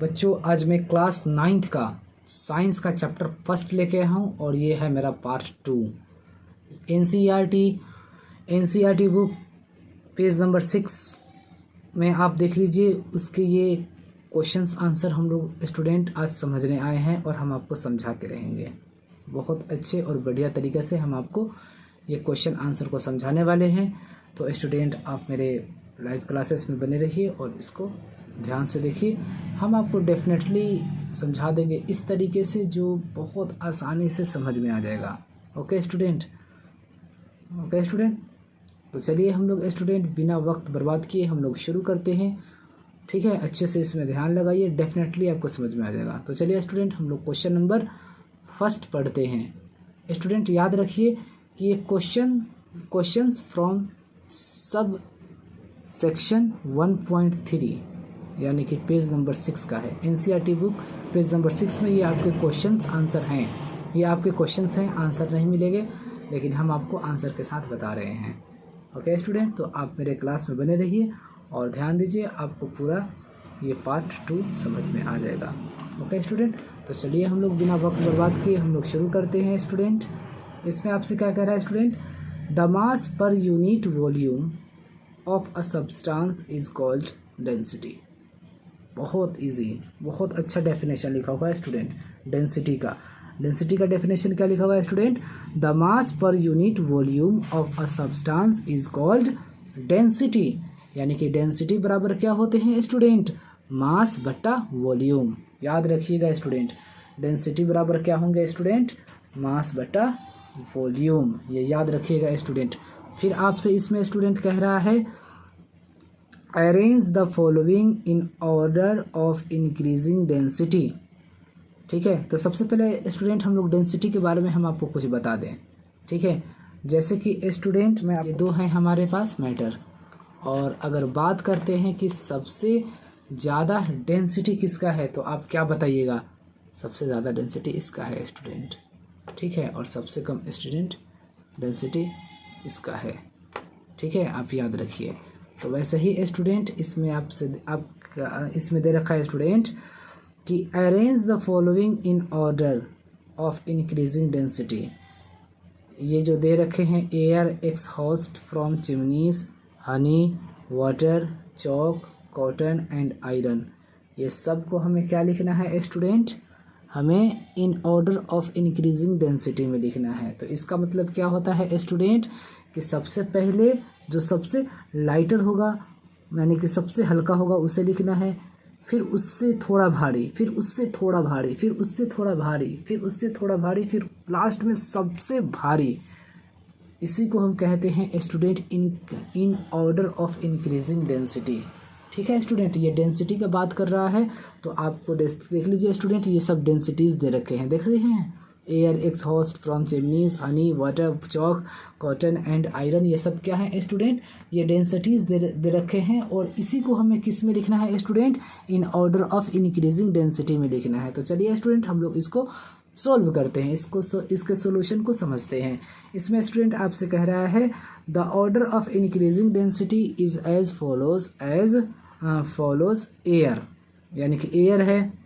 बच्चों आज मैं क्लास 9th का साइंस का चैप्टर फर्स्ट लेके आया हूँ और ये है मेरा part 2। NCERT book page number 6 में आप देख लीजिए। उसके ये क्वेश्चंस आंसर हम लोग स्टूडेंट आज समझने आए हैं और हम आपको समझा के रहेंगे। बहुत अच्छे और बढ़िया तरीके से हम आपको ये क्वेश्चन आंसर को समझाने वाले हैं। तो स्टूडेंट आप मेरे लाइव क्लासेस में बने रहिए और इसको ध्यान से देखिए। हम आपको डेफिनेटली समझा देंगे इस तरीके से जो बहुत आसानी से समझ में आ जाएगा। ओके स्टूडेंट, तो चलिए हम लोग स्टूडेंट बिना वक्त बर्बाद किए हम लोग शुरू करते हैं। ठीक है, अच्छे से इसमें ध्यान लगाइए, डेफिनेटली आपको समझ में आ जाएगा। तो चलिए स्टूडेंट हम लोग क्वेश्चन नंबर फर्स्ट पढ़ते हैं। स्टूडेंट याद रखिए कि ये क्वेश्चंस फ्रॉम सब सेक्शन 1.3 यानी कि पेज नंबर 6 का है। एनसीईआरटी बुक पेज नंबर 6 में ये आपके क्वेश्चंस आंसर हैं। ये आपके क्वेश्चंस हैं, आंसर नहीं मिलेंगे, लेकिन हम आपको आंसर के साथ बता रहे हैं। ओके स्टूडेंट, तो आप मेरे क्लास में बने रहिए और ध्यान दीजिए, आपको पूरा ये पार्ट 2 समझ में आ जाएगा। ओके स्टूडेंट, तो चलिए हम लोग बिना वक्त बर्बाद किए हम लोग शुरू करते हैं। स्टूडेंट इसमें आपसे क्या कह रहा है student, the mass per unit volume of a substance is called density. बहुत इजी, बहुत अच्छा डेफिनेशन लिखा हुआ है स्टूडेंट डेंसिटी का डेफिनेशन क्या लिखा हुआ है student, the mass per unit volume of a substance is called density. यानी कि डेंसिटी बराबर क्या होते हैं स्टूडेंट, मास बटा वॉल्यूम। याद रखिएगा स्टूडेंट, डेंसिटी बराबर क्या होंगे स्टूडेंट, मास बटा वॉल्यूम, ये याद रखिएगा स्टूडेंट। फिर आपसे इसमें स्टूडेंट कह रहा है arrange the following in order of increasing density. ठीक है, तो सबसे पहले स्टूडेंट हम लोग डेंसिटी के बारे में हम आपको कुछ बता दें। ठीक है, जैसे कि स्टूडेंट में ये दो हैं हमारे पास मैटर, और अगर बात करते हैं कि सबसे ज़्यादा डेंसिटी किसका है तो आप क्या बताइएगा, सबसे ज़्यादा डेंसिटी इसका है स्टूडेंट। ठीक है, और सबसे कम स्टूडेंट डेंसिटी इसका है। ठीक है, आप याद रखिए। तो वैसे ही स्टूडेंट इसमें आप इसमें दे रखा है स्टूडेंट कि arrange the following in order of increasing density. ये जो दे रखे हैं, air exhaust from chimneys, Honey, water, chalk, cotton and iron, ये सब को हमें क्या लिखना है स्टूडेंट, हमें in order of increasing density में लिखना है। तो इसका मतलब क्या होता है स्टूडेंट कि सबसे पहले जो सबसे लाइटर होगा यानी कि सबसे हल्का होगा उसे लिखना है, फिर उससे थोड़ा भारी, फिर उससे थोड़ा भारी, फिर उससे थोड़ा भारी, फिर उससे थोड़ा भारी, फिर लास्ट में सबसे भारी। इसी को हम कहते हैं student in order of increasing density. ठीक है स्टूडेंट, ये डेंसिटी का बात कर रहा है। तो आपको देख लीजिए स्टूडेंट, ये सब डेंसिटीज़ दे रखे हैं, देख रहे हैं, air exhaust from chimneys, Honey, water, chalk, cotton and iron, ये सब क्या है स्टूडेंट, ये डेंसिटीज़ दे रखे हैं। और इसी को हमें किस में लिखना है student, in order of increasing density में लिखना है। तो चलिए स्टूडेंट हम लोग इसको सॉल्व करते हैं, इसके सॉल्यूशन को समझते हैं। इसमें स्टूडेंट आपसे कह रहा है the order of increasing density is as follows air. यानी कि एयर है,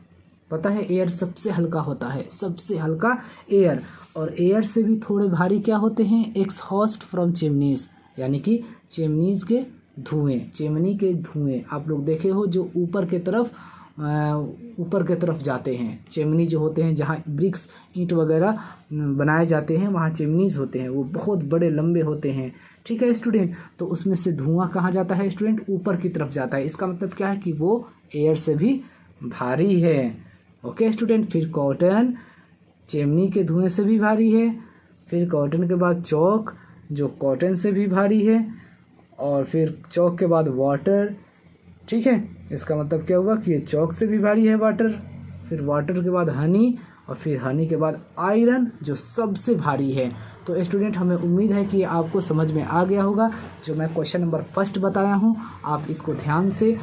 पता है एयर सबसे हल्का होता है, सबसे हल्का एयर, और एयर से भी थोड़े भारी क्या होते हैं, एक्सहॉस्ट फ्रॉम चिमनीज, यानी कि चिमनीज के धुएं, चिमनी के धुएं आप लोग देखे हो जो ऊपर के तरफ जाते हैं। चिमनी जो होते हैं जहाँ ब्रिक्स ईंट वगैरह बनाए जाते हैं वहाँ चिमनीज होते हैं, वो बहुत बड़े लंबे होते हैं। ठीक है स्टूडेंट, तो उसमें से धुआं कहाँ जाता है स्टूडेंट, ऊपर की तरफ जाता है। इसका मतलब क्या है कि वो एयर से भी भारी है। ओके स्टूडेंट, फिर कॉटन चिमनी के धुएं से भी भारी है, फिर कॉटन के बाद चॉक जो कॉटन से भी भारी है, और फिर चॉक के बाद वाटर। ठीक है, इसका मतलब क्या हुआ कि ये चॉक से भी भारी है वाटर, फिर वाटर के बाद हनी, और फिर हनी के बाद आयरन जो सबसे भारी है। तो स्टूडेंट हमें उम्मीद है कि आपको समझ में आ गया होगा जो मैं क्वेश्चन नंबर फर्स्ट बताया हूँ, आप इसको ध्यान से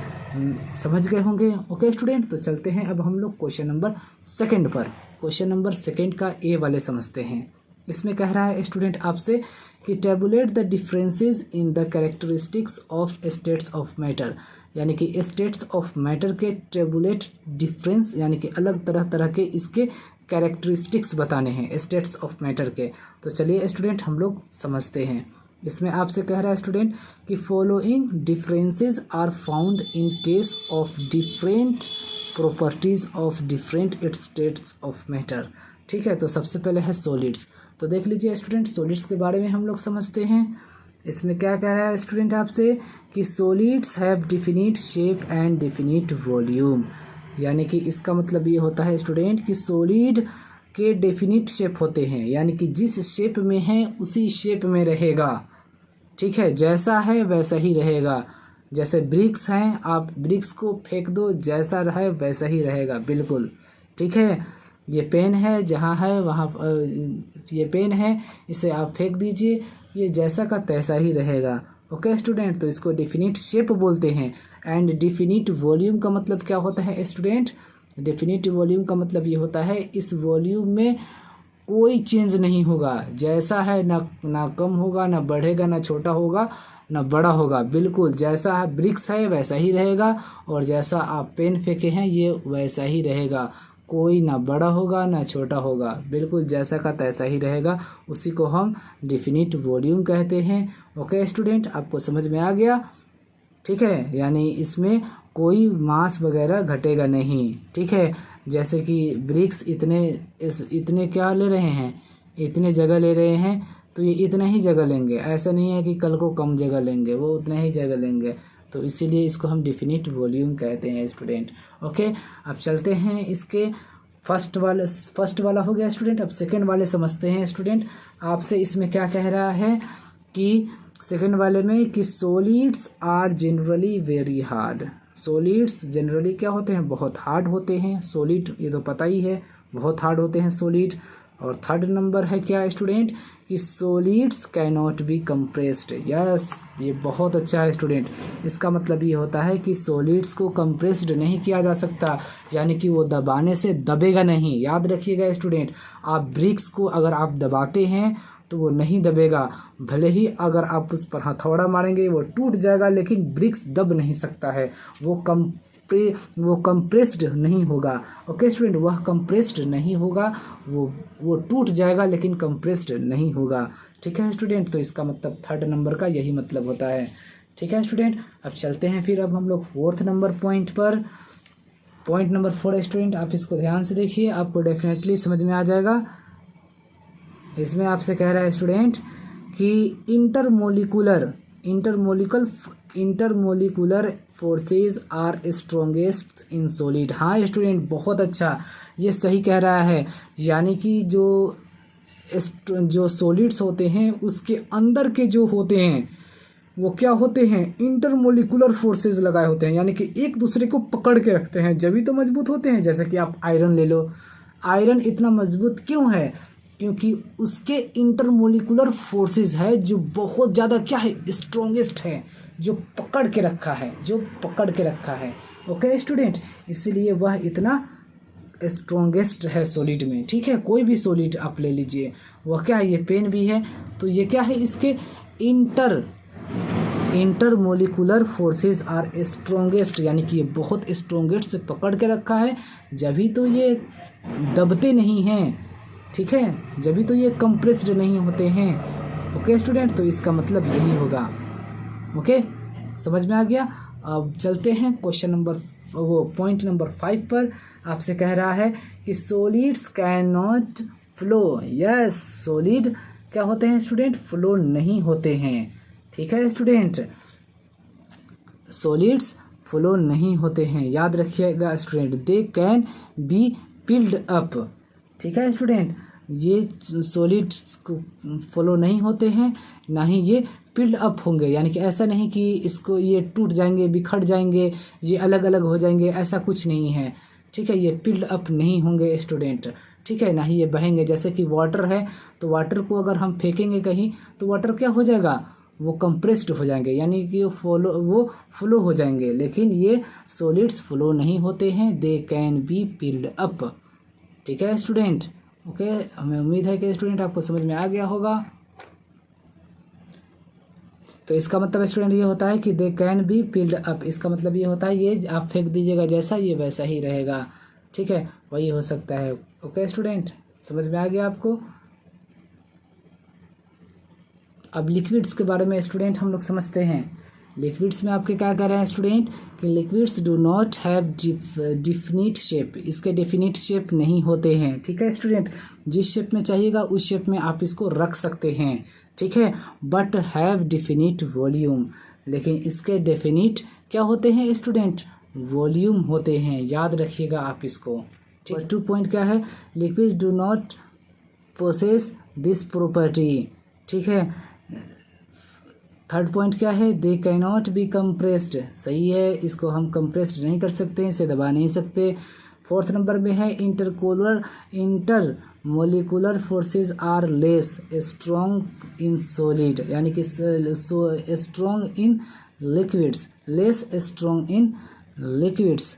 समझ गए होंगे। ओके स्टूडेंट, तो चलते हैं अब हम लोग क्वेश्चन नंबर सेकंड पर। क्वेश्चन नंबर सेकंड का ए वाले समझते हैं। इसमें कह रहा है स्टूडेंट आपसे कि tablet the differences in the characteristics of states of matter. यानी कि स्टेट्स ऑफ मैटर के टेबुलेट डिफरेंस, यानी कि अलग तरह तरह के इसके कैरेक्टरिस्टिक्स बताने हैं स्टेट्स ऑफ मैटर के। तो चलिए स्टूडेंट हम लोग समझते हैं। इसमें आपसे कह रहा है स्टूडेंट कि following differences are found in case of different properties of different states of matter. ठीक है, तो सबसे पहले है सॉलिड्स। तो देख लीजिए स्टूडेंट, सॉलिड्स के बारे में हम लोग समझते हैं। इसमें क्या कह रहा है स्टूडेंट आपसे कि solids have definite shape and definite volume, यानी कि इसका मतलब ये होता है स्टूडेंट कि सॉलिड के डेफिनिट शेप होते हैं, यानी कि जिस शेप में है उसी शेप में रहेगा। ठीक है, जैसा है वैसा ही रहेगा। जैसे ब्रिक्स हैं, आप ब्रिक्स को फेंक दो, जैसा रहे वैसा ही रहेगा बिल्कुल। ठीक है, ये पेन है, जहाँ है वहाँ ये पेन है, इसे आप फेंक दीजिए, ये जैसा का तैसा ही रहेगा। ओके स्टूडेंट, तो इसको डिफिनिट शेप बोलते हैं। एंड डिफिनिट वॉल्यूम का मतलब क्या होता है स्टूडेंट? डिफिनिट वॉल्यूम का मतलब ये होता है इस वॉल्यूम में कोई चेंज नहीं होगा, जैसा है ना कम होगा, ना बढ़ेगा, ना छोटा होगा, ना बड़ा होगा, बिल्कुल जैसा ब्रिक्स है वैसा ही रहेगा, और जैसा आप पेन फेंके हैं ये वैसा ही रहेगा। कोई ना बड़ा होगा ना छोटा होगा, बिल्कुल जैसा का तैसा ही रहेगा। उसी को हम डिफिनिट वॉल्यूम कहते हैं। ओके स्टूडेंट, आपको समझ में आ गया? ठीक है, यानी इसमें कोई मास वगैरह घटेगा नहीं। ठीक है, जैसे कि ब्रिक्स इतने क्या ले रहे हैं, इतने जगह ले रहे हैं, तो ये इतना ही जगह लेंगे। ऐसा नहीं है कि कल को कम जगह लेंगे, वो उतना ही जगह लेंगे। तो इसीलिए इसको हम डिफिनिट वॉल्यूम कहते हैं स्टूडेंट। ओके, अब चलते हैं इसके फर्स्ट वाला हो गया स्टूडेंट। अब सेकेंड वाले समझते हैं स्टूडेंट। आपसे इसमें क्या कह रहा है कि सेकेंड वाले में कि solids are generally very hard. Solids generally क्या होते हैं? बहुत हार्ड होते हैं। सॉलिड ये तो पता ही है, बहुत हार्ड होते हैं सॉलिड। और थर्ड नंबर है क्या स्टूडेंट कि solids can not be compressed. Yes, ये बहुत अच्छा है स्टूडेंट। इसका मतलब ये होता है कि सॉलिड्स को कंप्रेस्ड नहीं किया जा सकता, यानी कि वो दबाने से दबेगा नहीं। याद रखिएगा स्टूडेंट, आप ब्रिक्स को अगर आप दबाते हैं तो वो नहीं दबेगा, भले ही अगर आप उस पर हथौड़ा मारेंगे वो टूट जाएगा, लेकिन ब्रिक्स दब नहीं सकता है। वो कंप्रेस्ड नहीं होगा। ओके स्टूडेंट, वह कंप्रेस्ड नहीं होगा, वो टूट जाएगा लेकिन कंप्रेस्ड नहीं होगा। ठीक है स्टूडेंट, तो इसका मतलब थर्ड नंबर का यही मतलब होता है। ठीक है स्टूडेंट, अब चलते हैं फिर अब हम लोग फोर्थ नंबर पॉइंट पर। पॉइंट नंबर 4 स्टूडेंट, आप इसको ध्यान से देखिए, आपको डेफिनेटली समझ में आ जाएगा। इसमें आपसे कह रहा है स्टूडेंट कि intermolecular forces are strongest in solid. हाँ स्टूडेंट, बहुत अच्छा, ये सही कह रहा है। यानी कि जो सॉलिड्स होते हैं उसके अंदर के जो होते हैं वो क्या होते हैं? इंटरमोलिकुलर फोर्सेज लगाए होते हैं, यानी कि एक दूसरे को पकड़ के रखते हैं, जब भी तो मजबूत होते हैं। जैसे कि आप आयरन ले लो, आयरन इतना मजबूत क्यों है? क्योंकि उसके इंटरमोलिकुलर फोर्सेस है जो बहुत ज़्यादा क्या है? स्ट्रॉन्गेस्ट है, जो पकड़ के रखा है। ओके स्टूडेंट, इसीलिए वह इतना स्ट्रॉन्गेस्ट है सॉलिड में। ठीक है, कोई भी सॉलिड आप ले लीजिए, वह क्या है? ये पेन भी है, तो ये क्या है? इसके इंटरमोलिकुलर फोर्सेस आर स्ट्रॉन्गेस्ट, यानी कि ये बहुत स्ट्रॉन्गेस्ट से पकड़ के रखा है, जभी तो ये दबते नहीं हैं। ठीक है, जभी तो ये कंप्रेस्ड नहीं होते हैं। ओके स्टूडेंट, तो इसका मतलब यही होगा। ओके, समझ में आ गया? अब चलते हैं पॉइंट नंबर 5 पर। आपसे कह रहा है कि solids can not flow. Yes, solid क्या होते हैं स्टूडेंट? फ्लो नहीं होते हैं। ठीक है स्टूडेंट, सॉलिड्स फ्लो नहीं होते हैं, याद रखिएगा student. They can B peeled up. ठीक है स्टूडेंट, ये सॉलिड्स फ्लो नहीं होते हैं, ना ही ये पिल्ड अप होंगे, यानी कि ऐसा नहीं कि इसको ये टूट जाएंगे, बिखर जाएंगे, ये अलग अलग हो जाएंगे, ऐसा कुछ नहीं है। ठीक है, ये पिल्ड अप नहीं होंगे स्टूडेंट। ठीक है, ना ही ये बहेंगे। जैसे कि वाटर है, तो वाटर को अगर हम फेंकेंगे कहीं तो वाटर क्या हो जाएगा? वो कंप्रेस्ड हो जाएंगे, यानी कि वो फ्लो हो जाएंगे। लेकिन ये सॉलिड्स फ्लो नहीं होते हैं, they can B peeled up. ठीक है स्टूडेंट, ओके, हमें उम्मीद है कि स्टूडेंट आपको समझ में आ गया होगा। तो इसका मतलब स्टूडेंट ये होता है कि दे कैन बी पिल्ड अप। इसका मतलब ये होता है ये आप फेंक दीजिएगा जैसा ये वैसा ही रहेगा, ठीक है, वही हो सकता है। ओके स्टूडेंट, समझ में आ गया आपको। अब लिक्विड्स के बारे में स्टूडेंट हम लोग समझते हैं। लिक्विड्स में आपके क्या कह रहे हैं स्टूडेंट कि liquids do not have definite shape. इसके डेफिनिट शेप नहीं होते हैं, ठीक है स्टूडेंट। जिस शेप में चाहिएगा उस शेप में आप इसको रख सकते हैं, ठीक है। बट हैव डिफिनिट वॉल्यूम, लेकिन इसके डेफिनिट क्या होते हैं स्टूडेंट, वॉल्यूम होते हैं, याद रखिएगा आप इसको, ठीक है। 2 पॉइंट क्या है, liquids do not possess this property, ठीक है। 3rd पॉइंट क्या है, they cannot be compressed, सही है, इसको हम कंप्रेस्ड नहीं कर सकते, इसे दबा नहीं सकते। 4th नंबर में है intermolecular forces are less strong in solid, यानी कि strong in liquids, less strong in liquids,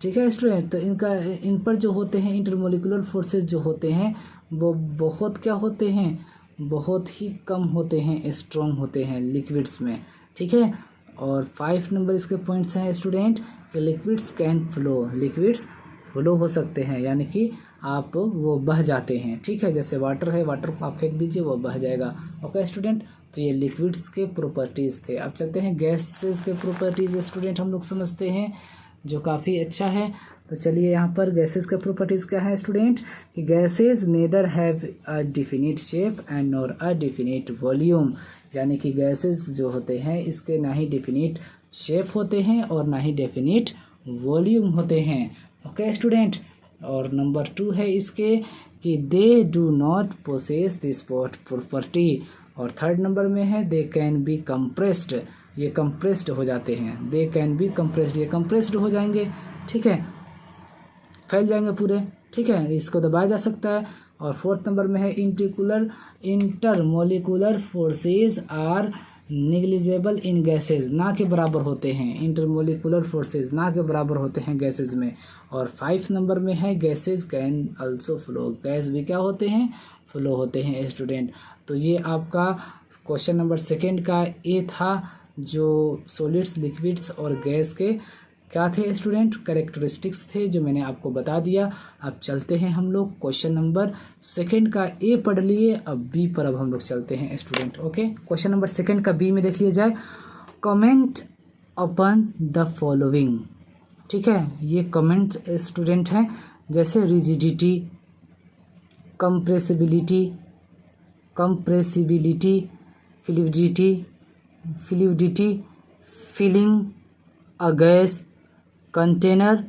ठीक है स्टूडेंट। तो इन पर जो होते हैं इंटरमोलिकुलर फोर्सेस जो होते हैं वो बहुत क्या होते हैं, बहुत ही कम होते हैं, स्ट्रॉन्ग होते हैं लिक्विड्स में, ठीक है। और 5 नंबर इसके पॉइंट्स हैं स्टूडेंट कि liquids can flow, liquids flow हो सकते हैं, यानी कि आप वो बह जाते हैं, ठीक है। जैसे वाटर है, वाटर को आप फेंक दीजिए वो बह जाएगा। ओके स्टूडेंट, तो ये लिक्विड्स के प्रॉपर्टीज़ थे। अब चलते हैं गैसेस के प्रॉपर्टीज़ स्टूडेंट हम लोग समझते हैं, जो काफ़ी अच्छा है। तो चलिए यहाँ पर गैसेस का प्रॉपर्टीज़ क्या है स्टूडेंट कि gases neither have a definite shape and nor a definite volume, यानी कि गैसेस जो होते हैं इसके ना ही डिफिनिट शेप होते हैं और ना ही डेफिनिट वॉल्यूम होते हैं। ओके स्टूडेंट, और नंबर 2 है इसके कि they do not possess this property, और 3rd नंबर में है दे कैन बी कंप्रेस्ड, ये कंप्रेस्ड हो जाते हैं, दे कैन बी कंप्रेस्ड, ये कंप्रेस्ड हो जाएंगे, ठीक है, फैल जाएंगे पूरे, ठीक है, इसको दबाया जा सकता है। और 4th नंबर में है intermolecular forces are negligible in gases, ना के बराबर होते हैं, इंटरमोलिकुलर फोर्सेस ना के बराबर होते हैं गैसेज में। और 5 नंबर में है gases can also flow, gas भी क्या होते हैं, फ्लो होते हैं स्टूडेंट। तो ये आपका क्वेश्चन नंबर 2 का ए था, जो सॉलिड्स, लिक्विड्स और गैस के क्या थे स्टूडेंट, कैरेक्टरिस्टिक्स थे, जो मैंने आपको बता दिया। अब चलते हैं हम लोग क्वेश्चन नंबर 2 का ए पढ़ लिए, अब बी पर अब हम लोग चलते हैं स्टूडेंट। ओके, क्वेश्चन नंबर 2 का बी में देख लिया जाए, कमेंट अपॉन द फॉलोइंग, ठीक है। ये कमेंट स्टूडेंट हैं, जैसे rigidity, compressibility, fluidity, filling a gas, container,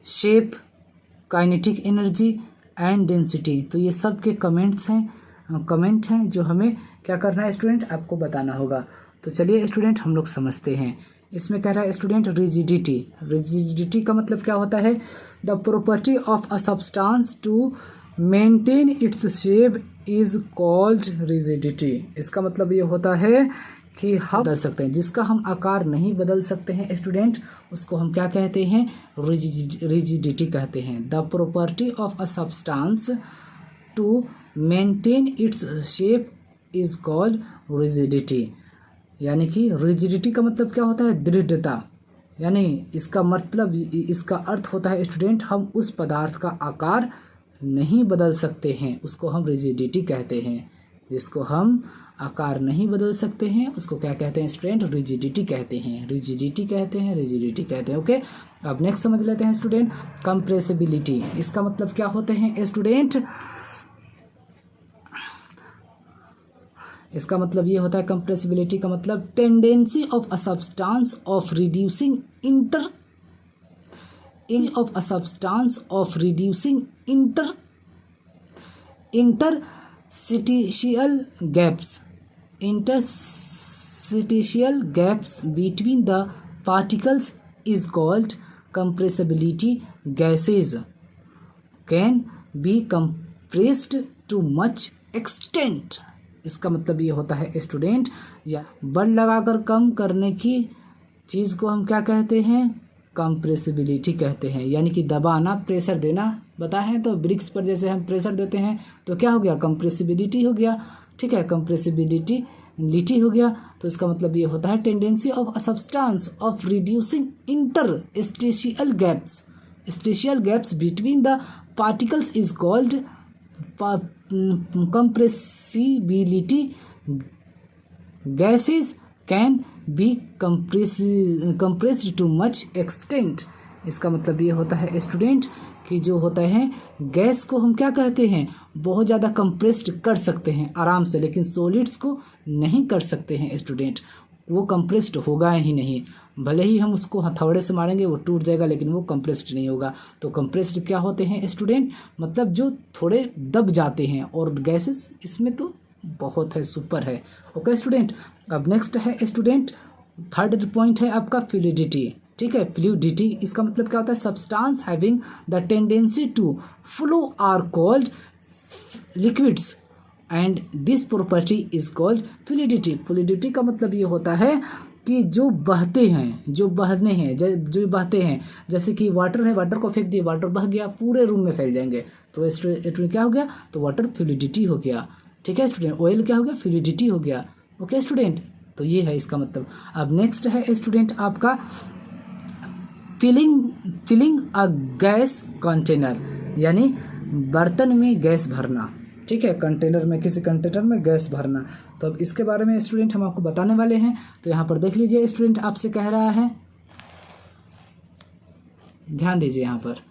shape, kinetic energy and density. तो ये सब के कमेंट हैं जो हमें क्या करना है स्टूडेंट, आपको बताना होगा। तो चलिए स्टूडेंट हम लोग समझते हैं। इसमें कह रहा है स्टूडेंट रिजिडिटी का मतलब क्या होता है, the property of a substance to maintain its shape is called rigidity. इसका मतलब ये होता है कि हम बदल सकते हैं, जिसका हम आकार नहीं बदल सकते हैं स्टूडेंट, उसको हम क्या कहते हैं, रिजिडिटी कहते हैं। The property of a substance to maintain its shape is called rigidity. यानी कि रिजिडिटी का मतलब क्या होता है, दृढ़ता, यानी इसका मतलब, इसका अर्थ होता है स्टूडेंट, हम उस पदार्थ का आकार नहीं बदल सकते हैं, उसको हम रिजिडिटी कहते हैं। जिसको हम आकार नहीं बदल सकते हैं उसको क्या कहते हैं स्टूडेंट, रिजिडिटी कहते हैं, रिजिडिटी कहते हैं। ओके, अब नेक्स्ट समझ लेते हैं स्टूडेंट, कंप्रेसिबिलिटी। इसका मतलब क्या होते हैं स्टूडेंट, इसका मतलब ये होता है, कंप्रेसिबिलिटी का मतलब tendency of a substance of reducing interstitial gaps between the particles is called compressibility. Gases can be compressed to much extent. इसका मतलब ये होता है स्टूडेंट, या बल लगाकर कम करने की चीज़ को हम क्या कहते हैं, कंप्रेसिबिलिटी कहते हैं। यानी कि दबाना, प्रेशर देना बताएं तो ब्रिक्स पर जैसे हम प्रेशर देते हैं तो क्या हो गया, कंप्रेसिबिलिटी हो गया, ठीक है, कंप्रेसिबिलिटी लिटी हो गया, तो इसका मतलब ये होता है tendency of a substance of reducing interstitial gaps between the particles is called compressibility. Gases can be compressed too much extent. इसका मतलब ये होता है स्टूडेंट कि जो होता है गैस को हम क्या कहते हैं, बहुत ज़्यादा कंप्रेस्ड कर सकते हैं आराम से, लेकिन सॉलिड्स को नहीं कर सकते हैं स्टूडेंट, वो कंप्रेस्ड होगा ही नहीं। भले ही हम उसको हथौड़े से मारेंगे वो टूट जाएगा, लेकिन वो कंप्रेस्ड नहीं होगा। तो कंप्रेस्ड क्या होते हैं स्टूडेंट, मतलब जो थोड़े दब जाते हैं, और गैसेस इसमें तो बहुत है, सुपर है। ओके स्टूडेंट, अब नेक्स्ट है स्टूडेंट, थर्ड पॉइंट है आपका फ्लूइडिटी। ठीक है, फ्लूइडिटी इसका मतलब क्या होता है, substance having the tendency to flow are called liquids and this property is called fluidity. Fluidity का मतलब ये होता है कि जो बहते हैं, जो बहने हैं, जो बहते हैं, जैसे कि वाटर है, वाटर को फेंक दिए, वाटर बह गया, पूरे रूम में फैल जाएंगे, तो स्टूडेंट क्या हो गया, तो वाटर फ्लूइडिटी हो गया। ठीक है स्टूडेंट, ऑयल क्या हो गया, फ्लूइडिटी हो गया। ओके स्टूडेंट, तो ये है इसका मतलब। अब नेक्स्ट है स्टूडेंट आपका फिलिंग अ गैस कंटेनर, यानी बर्तन में गैस भरना। ठीक है, कंटेनर में, किसी कंटेनर में गैस भरना। तो अब इसके बारे में स्टूडेंट हम आपको बताने वाले हैं। तो यहाँ पर देख लीजिए स्टूडेंट, आपसे कह रहा है, ध्यान दीजिए यहाँ पर।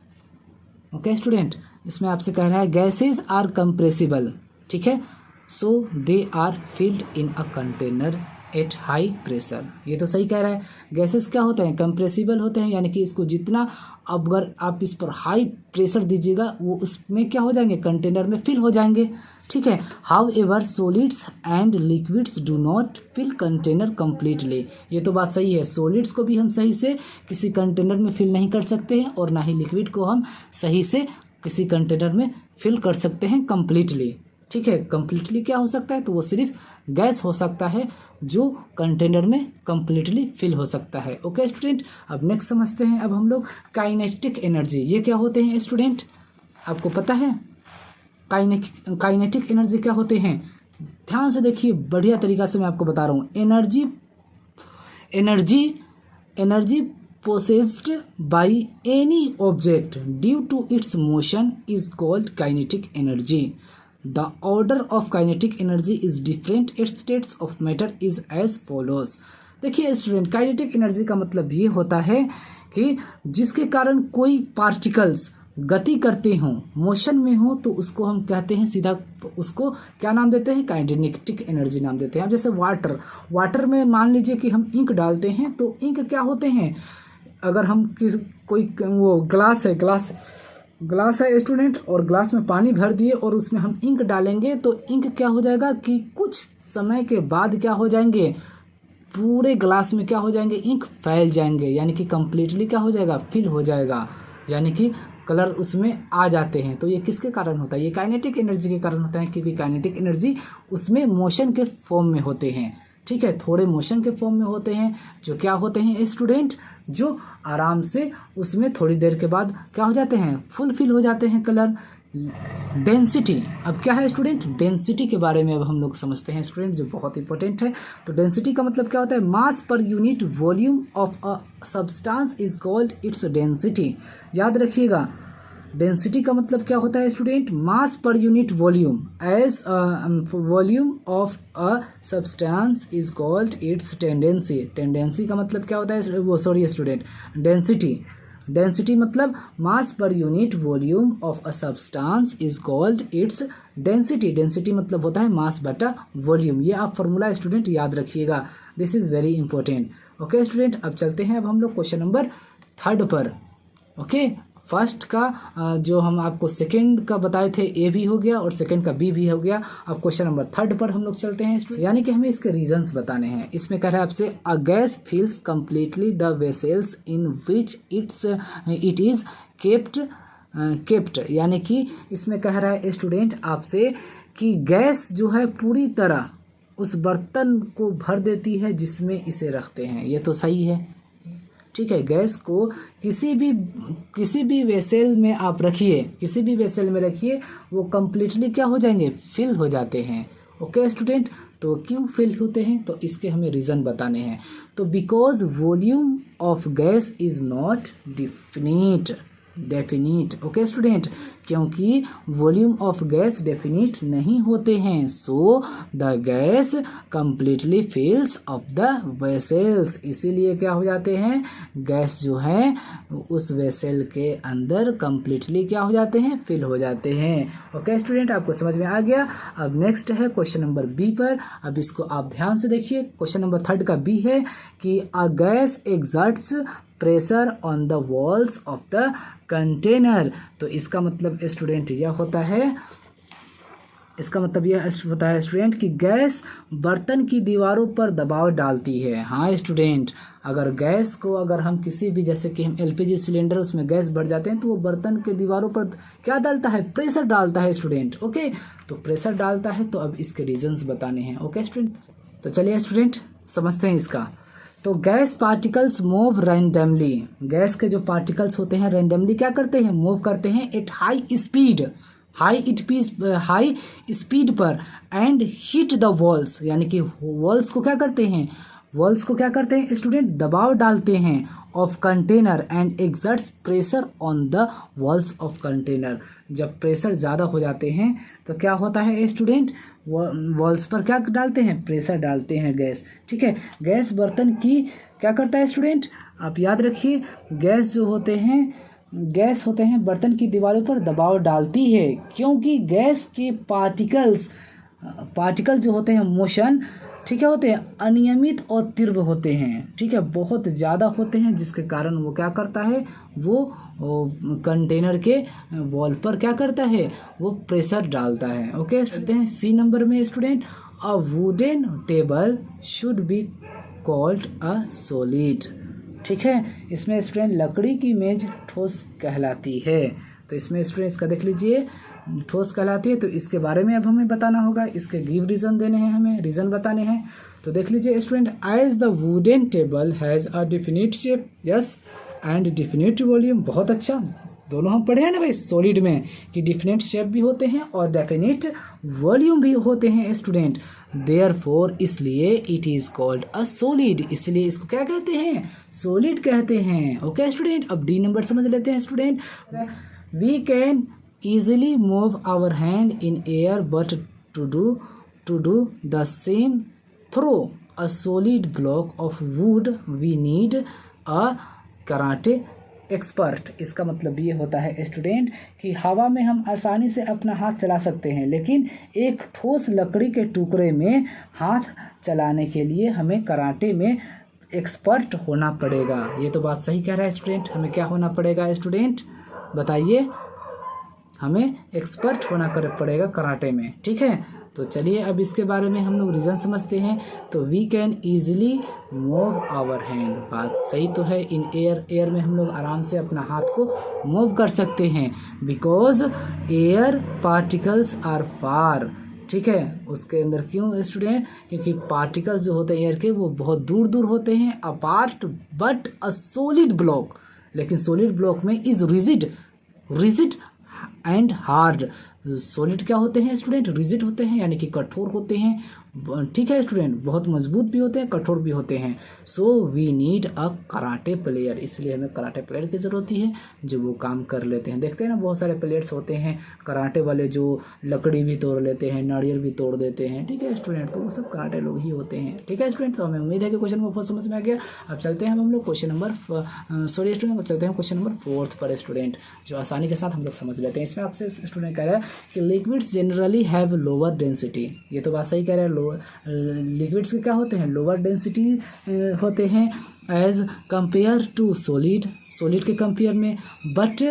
ओके स्टूडेंट, इसमें आपसे कह रहा है गैसेज आर कंप्रेसिबल। ठीक है, so they are filled in a container at high pressure. ये तो सही कह रहा है, गैसेस क्या होते हैं, कंप्रेसिबल होते हैं, यानी कि इसको जितना अगर आप इस पर हाई प्रेशर दीजिएगा वो उसमें क्या हो जाएंगे, कंटेनर में फिल हो जाएंगे। ठीक है, however solids and liquids do not fill container completely. ये तो बात सही है, सॉलिड्स को भी हम सही से किसी कंटेनर में फिल नहीं कर सकते हैं, और ना ही लिक्विड को हम सही से किसी कंटेनर में फिल कर सकते हैं कम्प्लीटली। ठीक है, कम्प्लीटली क्या हो सकता है, तो वो सिर्फ गैस हो सकता है जो कंटेनर में कम्प्लीटली फिल हो सकता है। ओके स्टूडेंट, अब नेक्स्ट समझते हैं अब हम लोग काइनेटिक एनर्जी। ये क्या होते हैं स्टूडेंट, आपको पता है काइनेटिक एनर्जी क्या होते हैं? ध्यान से देखिए, बढ़िया तरीका से मैं आपको बता रहा हूँ। Energy possessed by any object due to its motion is called kinetic energy. The order of kinetic energy is different. Its states of matter is as follows. देखिए स्टूडेंट, काइनेटिक एनर्जी का मतलब ये होता है कि जिसके कारण कोई पार्टिकल्स गति करते हों, मोशन में हो, तो उसको हम कहते हैं सीधा, उसको क्या नाम देते हैं, काइनेटिक एनर्जी नाम देते हैं। अब जैसे वाटर में मान लीजिए कि हम इंक डालते हैं, तो इंक क्या होते हैं, अगर हम कोई वो ग्लास है स्टूडेंट, और ग्लास में पानी भर दिए और उसमें हम इंक डालेंगे, तो इंक क्या हो जाएगा कि कुछ समय के बाद क्या हो जाएंगे, पूरे ग्लास में क्या हो जाएंगे, इंक फैल जाएंगे, यानी कि कंप्लीटली क्या हो जाएगा, फिल हो जाएगा, यानी कि कलर उसमें आ जाते हैं। तो ये किसके कारण होता है, ये काइनेटिक एनर्जी के कारण होता है, क्योंकि काइनेटिक एनर्जी उसमें मोशन के फॉर्म में होते हैं। ठीक है, थोड़े मोशन के फॉर्म में होते हैं, जो क्या होते हैं स्टूडेंट, जो आराम से उसमें थोड़ी देर के बाद क्या हो जाते हैं, फुलफिल हो जाते हैं कलर। डेंसिटी, अब क्या है स्टूडेंट, डेंसिटी के बारे में अब हम लोग समझते हैं स्टूडेंट, जो बहुत इंपॉर्टेंट है। तो डेंसिटी का मतलब क्या होता है, mass per unit volume of a substance is called its density. याद रखिएगा, डेंसिटी का मतलब क्या होता है student, mass per unit volume, as volume of a substance is called its tendency. Tendency का मतलब क्या होता है, वो सॉरी स्टूडेंट, डेंसिटी मतलब mass per unit volume of a substance is called its density. Density मतलब होता है मास बटा वॉल्यूम। ये आप फॉर्मूला स्टूडेंट याद रखिएगा, this is very important. Okay student, अब चलते हैं अब हम लोग क्वेश्चन नंबर 3 पर। ओके, फर्स्ट का जो हम आपको सेकंड का बताए थे, ए भी हो गया और सेकंड का बी भी हो गया। अब क्वेश्चन नंबर 3 पर हम लोग चलते हैं, यानी कि हमें इसके रीजंस बताने हैं। इसमें कह रहा है आपसे, a gas fills completely the vessels in which it is kept, यानी कि इसमें कह रहा है स्टूडेंट आपसे कि गैस जो है पूरी तरह उस बर्तन को भर देती है जिसमें इसे रखते हैं। ये तो सही है। ठीक है, गैस को किसी भी वेसल में आप रखिए, वो कंप्लीटली क्या हो जाएंगे, फिल हो जाते हैं। ओके स्टूडेंट, तो क्यों फेल होते हैं, तो इसके हमें रीज़न बताने हैं। तो because volume of gas is not definite okay student, क्योंकि वॉल्यूम ऑफ गैस डेफिनिट नहीं होते हैं, so the gas completely फिल्स up the vessels, इसीलिए क्या हो जाते हैं, गैस जो है उस वेसल के अंदर कंप्लीटली क्या हो जाते हैं, फिल हो जाते हैं। ओके स्टूडेंट, आपको समझ में आ गया। अब नेक्स्ट है क्वेश्चन नंबर बी पर। अब इसको आप ध्यान से देखिए। क्वेश्चन नंबर 3 का बी है कि a gas exerts pressure on the walls of the container. तो इसका मतलब स्टूडेंट यह होता है, इसका मतलब यह होता है स्टूडेंट कि गैस बर्तन की दीवारों पर दबाव डालती है। हाँ स्टूडेंट, अगर गैस को अगर हम किसी भी, जैसे कि हम एलपीजी सिलेंडर उसमें गैस बढ़ जाते हैं तो वो बर्तन के दीवारों पर क्या डालता है, प्रेशर डालता है स्टूडेंट। ओके, तो प्रेशर डालता है, तो अब इसके रीजंस बताने हैं। ओके स्टूडेंट, तो चलिए स्टूडेंट समझते हैं इसका। तो gas particles move randomly, gas के जो पार्टिकल्स होते हैं रैंडमली क्या करते हैं, मूव करते हैं एट हाई स्पीड पर एंड हिट द वॉल्स, यानी कि वॉल्स को क्या करते हैं स्टूडेंट, दबाव डालते हैं of container and exerts pressure on the walls of container. जब प्रेशर ज़्यादा हो जाते हैं तो क्या होता है स्टूडेंट, वॉल्स पर क्या डालते हैं, प्रेशर डालते हैं गैस। ठीक है, गैस बर्तन की क्या करता है स्टूडेंट, आप याद रखिए, गैस होते हैं बर्तन की दीवारों पर दबाव डालती है, क्योंकि गैस के पार्टिकल जो होते हैं मोशन, ठीक है, होते हैं अनियमित और तीव्र होते हैं। ठीक है, बहुत ज़्यादा होते हैं, जिसके कारण वो क्या करता है, वो कंटेनर के वॉल पर क्या करता है, वो प्रेशर डालता है। ओके स्टूडेंट, सी नंबर में student, a wooden table should be called a solid. ठीक है, इसमें स्टूडेंट लकड़ी की मेज ठोस कहलाती है। तो इसमें स्टूडेंट इसका देख लीजिए, ठोस कहलाती है, तो इसके बारे में अब हमें बताना होगा, इसके गिव रीज़न देने हैं, हमें रीज़न बताने हैं। तो देख लीजिए student, as the wooden table has a definite shape yes and definite volume. बहुत अच्छा, दोनों हम पढ़े हैं ना भाई सॉलिड में कि डेफिनेट शेप भी होते हैं और डेफिनेट वॉल्यूम भी होते हैं स्टूडेंट। देयरफॉर इसलिए it is called a solid, इसलिए इसको क्या कहते हैं, सॉलिड कहते हैं। ओके स्टूडेंट, अब डी नंबर समझ लेते हैं स्टूडेंट। We can easily move our hand in air, but to do the same through a solid block of wood we need a karate expert. इसका मतलब ये होता है स्टूडेंट कि हवा में हम आसानी से अपना हाथ चला सकते हैं, लेकिन एक ठोस लकड़ी के टुकड़े में हाथ चलाने के लिए हमें कराटे में एक्सपर्ट होना पड़ेगा। ये तो बात सही कह रहा है स्टूडेंट, हमें क्या होना पड़ेगा स्टूडेंट, बताइए, हमें एक्सपर्ट होना पड़ेगा कराटे में। ठीक है, तो चलिए अब इसके बारे में हम लोग रीज़न समझते हैं। तो we can easily move our hand, बात सही तो है, इन एयर में हम लोग आराम से अपना हाथ को मूव कर सकते हैं, because air particles are far. ठीक है, उसके अंदर क्यों स्टूडेंट, क्योंकि पार्टिकल्स जो होते हैं एयर के वो बहुत दूर दूर होते हैं apart, but a solid block, लेकिन सॉलिड ब्लॉक में is rigid and hard. Solid क्या होते हैं स्टूडेंट, रिजिड होते हैं, यानी कि कठोर होते हैं। ठीक है स्टूडेंट, बहुत मजबूत भी होते हैं, कठोर भी होते हैं। So we need a karate player, इसलिए हमें कराटे प्लेयर की ज़रूरत है जो वो काम कर लेते हैं। देखते हैं ना, बहुत सारे प्लेयर्स होते हैं कराटे वाले जो लकड़ी भी तोड़ लेते हैं, नारियल भी तोड़ देते हैं। ठीक है स्टूडेंट, तो वो सब कराटे लोग ही होते हैं। ठीक है स्टूडेंट, तो हमें उम्मीद है कि क्वेश्चन बहुत समझ में आ गया। अब चलते हैं हम लोग क्वेश्चन नंबर क्वेश्चन नंबर 4 पर स्टूडेंट, जो आसानी के साथ हम लोग समझ लेते हैं। इसमें आपसे स्टूडेंट कह रहा है कि liquids generally have lower density. ये तो बात सही कह रहा है, लिक्विड्स के क्या होते हैं, लोअर डेंसिटी होते हैं एज कंपेयर टू सॉलिड के कंपेयर में। But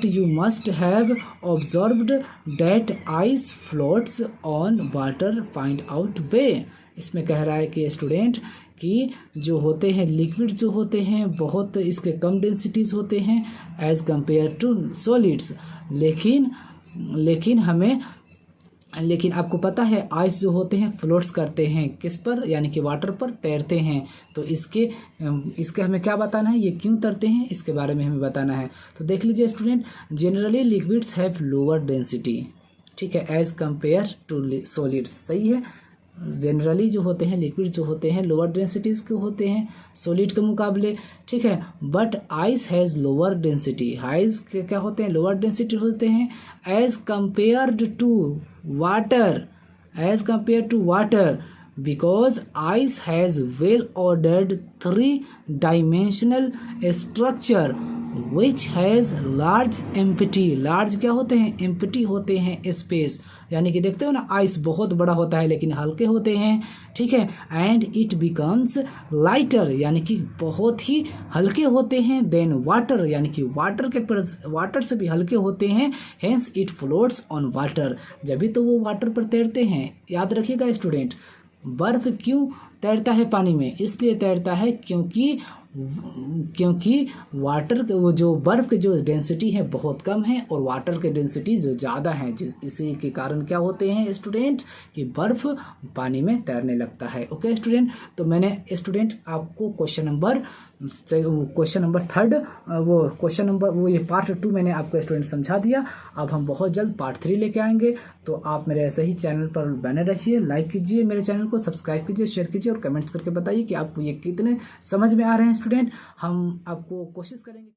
you must have observed that ice floats on water, find out way. इसमें कह रहा है कि स्टूडेंट कि जो होते हैं लिक्विड जो होते हैं बहुत इसके कम डेंसिटीज़ होते हैं एज कंपेयर टू सॉलिड्स, लेकिन आपको पता है आइस जो होते हैं फ्लोट्स करते हैं किस पर, यानी कि वाटर पर तैरते हैं। तो इसके हमें क्या बताना है, ये क्यों तैरते हैं इसके बारे में हमें बताना है। तो देख लीजिए student, generally liquids have lower density. ठीक है, एज कंपेयर टू सॉलिड्स। सही है, जनरली जो होते हैं लिक्विड जो होते हैं लोअर डेंसिटीज के होते हैं सॉलिड के मुकाबले, ठीक है। But ice has lower density, ice के क्या होते हैं, लोअर डेंसिटी होते हैं as compared to water, as compare to water, because ice has well ordered 3-dimensional structure which has large empty, large क्या होते हैं, empty होते हैं स्पेस, यानी कि देखते हो ना आइस बहुत बड़ा होता है लेकिन हल्के होते हैं, ठीक है। एंड इट बिकम्स लाइटर, यानी कि बहुत ही हल्के होते हैं, देन वाटर, यानी कि वाटर से भी हल्के होते हैं, hence it floats on water, जब भी तो वो वाटर पर तैरते हैं। याद रखिएगा स्टूडेंट, बर्फ क्यों तैरता है पानी में, इसलिए तैरता है क्योंकि वाटर के वो जो बर्फ की जो डेंसिटी है बहुत कम है और वाटर की डेंसिटी जो ज़्यादा है, इसी के कारण क्या होते हैं स्टूडेंट कि बर्फ पानी में तैरने लगता है। ओके स्टूडेंट, तो मैंने स्टूडेंट आपको क्वेश्चन नंबर 3 वो ये पार्ट 2 मैंने आपको स्टूडेंट समझा दिया। अब हम बहुत जल्द पार्ट 3 लेके आएंगे, तो आप मेरे ऐसे ही चैनल पर बने रहिए, लाइक कीजिए मेरे चैनल को, सब्सक्राइब कीजिए, शेयर कीजिए और कमेंट्स करके बताइए कि आपको ये कितने समझ में आ रहे हैं स्टूडेंट। हम आपको कोशिश करेंगे।